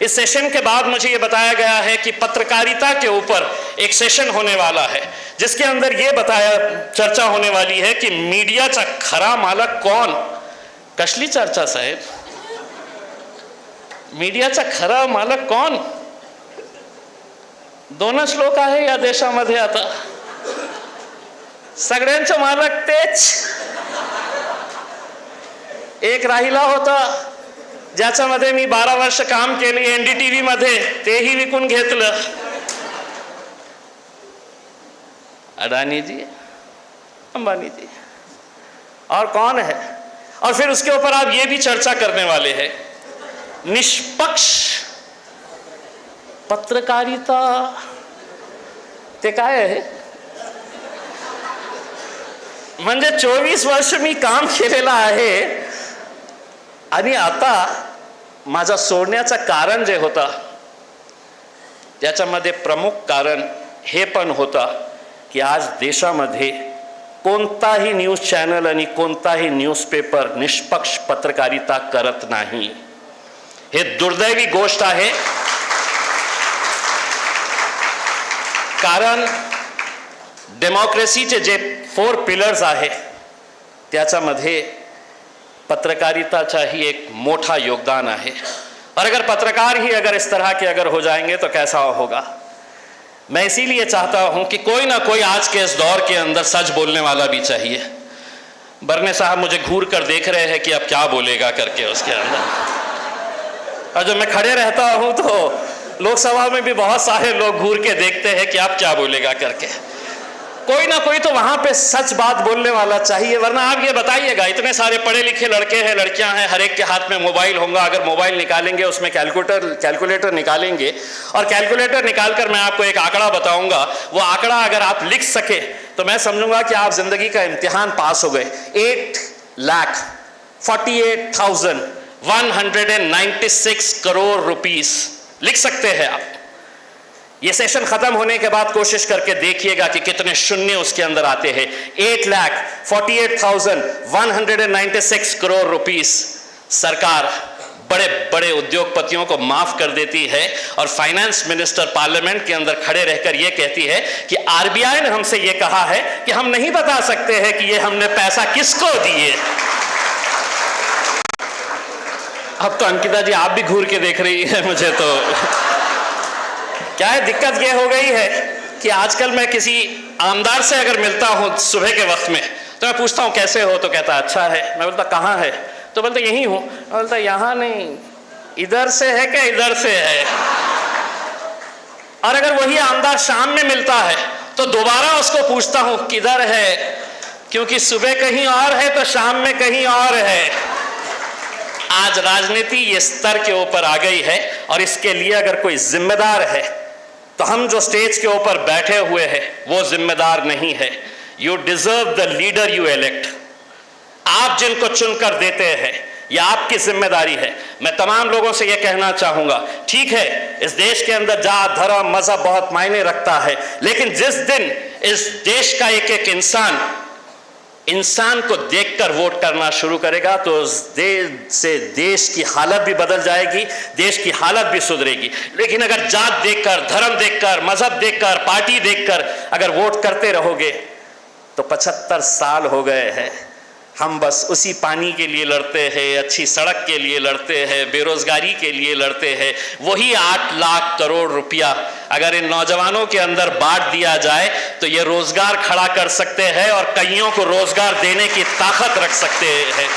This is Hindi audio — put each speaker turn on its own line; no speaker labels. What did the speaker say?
इस सेशन के बाद मुझे ये बताया गया है कि पत्रकारिता के ऊपर एक सेशन होने वाला है, जिसके अंदर ये चर्चा होने वाली है कि मीडियाचा खरा मालक कौन। कसली चर्चा साहेब? मीडियाचा खरा मालक कोण? दोनच लोक आहे या देशामध्ये आता, सगळ्यांचे मालक तेच। एक राहिला होता ज्याच्यामध्ये मी 12 वर्ष काम केले एनडीटीव्ही मध्ये, तेही विकून घेतलं। अडानी जी, अंबानी जी, और कौन है? और फिर उसके ऊपर आप ये भी चर्चा करने वाले हैं, निष्पक्ष पत्रकारिता ते काय आहे? म्हणजे 24 वर्ष मी काम केलेलं आहे आणि आता माझा सोडण्याचं कारण जे होता त्याच्यामध्ये प्रमुख कारण हे पण होता की आज देशामध्ये कोणताही न्यूज चॅनल आणि कोणताही न्यूजपेपर निष्पक्ष पत्रकारिता करत नाही। हे दुर्दैवी गोष्ट आहे, कारण डेमोक्रेसीचे जे 4 पिलर्स आहे त्याच्यामध्ये पत्रकारिता ही एक मोटा योगदान है। और अगर पत्रकार ही अगर इस तरह के अगर हो जाएंगे तो कैसा होगा। मैं इसीलिए चाहता हूं कि कोई ना कोई आज के इस दौर के अंदर सच बोलने वाला भी चाहिए। बरने साहब मुझे घूर कर देख रहे हैं कि अब क्या बोलेगा करके उसके अंदर, और जब मैं खड़े रहता हूं तो लोकसभा में भी बहुत सारे लोग घूर के देखते हैं कि आप क्या बोलेगा करके। कोई ना कोई तो वहां पे सच बात बोलने वाला चाहिए, वरना आप ये बताइएगा, इतने सारे पढ़े लिखे लड़के हैं, लड़कियां हैं, हर एक के हाथ में मोबाइल होगा। अगर मोबाइल निकालेंगे उसमें कैलकुलेटर निकालेंगे, और कैलकुलेटर निकालकर मैं आपको एक आंकड़ा बताऊंगा, वो आंकड़ा अगर आप लिख सके तो मैं समझूंगा कि आप जिंदगी का इम्तिहान पास हो गए। 8,48,196 करोड़ रुपीस लिख सकते हैं आप। ये सेशन खत्म होने के बाद कोशिश करके देखिएगा कि कितने शून्य उसके अंदर आते हैं। 8,48,196 करोड़ रुपीस सरकार बड़े बड़े उद्योगपतियों को माफ कर देती है, और फाइनेंस मिनिस्टर पार्लियामेंट के अंदर खड़े रहकर यह कहती है कि आरबीआई ने हमसे यह कहा है कि हम नहीं बता सकते हैं कि यह हमने पैसा किसको दिए। अब तो अंकिता जी आप भी घूर के देख रही है मुझे, तो क्या है, दिक्कत यह हो गई है कि आजकल मैं किसी आमदार से अगर मिलता हूं सुबह के वक्त में, तो मैं पूछता हूं कैसे हो, तो कहता अच्छा है। मैं बोलता कहाँ है, तो बोलता यहीं हूं। मैं बोलता यहाँ नहीं, इधर से है क्या इधर से है। और अगर वही आमदार शाम में मिलता है तो दोबारा उसको पूछता हूं किधर है, क्योंकि सुबह कहीं और है तो शाम में कहीं और है। आज राजनीति ये स्तर के ऊपर आ गई है, और इसके लिए अगर कोई जिम्मेदार है तो हम जो स्टेज के ऊपर बैठे हुए हैं वो जिम्मेदार नहीं है। You deserve the leader you elect. आप जिनको चुनकर देते हैं ये आपकी जिम्मेदारी है। मैं तमाम लोगों से यह कहना चाहूंगा, ठीक है इस देश के अंदर जात धर्म मजहब बहुत मायने रखता है, लेकिन जिस दिन इस देश का एक एक इंसान को देखकर वोट करना शुरू करेगा तो उस देश की हालत भी बदल जाएगी, देश की हालत भी सुधरेगी। लेकिन अगर जात देखकर, धर्म देखकर, मजहब देखकर, पार्टी देखकर अगर वोट करते रहोगे तो 75 साल हो गए हैं हम बस उसी पानी के लिए लड़ते हैं, अच्छी सड़क के लिए लड़ते हैं, बेरोजगारी के लिए लड़ते हैं। वही 8 लाख करोड़ रुपया अगर इन नौजवानों के अंदर बांट दिया जाए तो ये रोजगार खड़ा कर सकते हैं और कईयों को रोजगार देने की ताकत रख सकते हैं।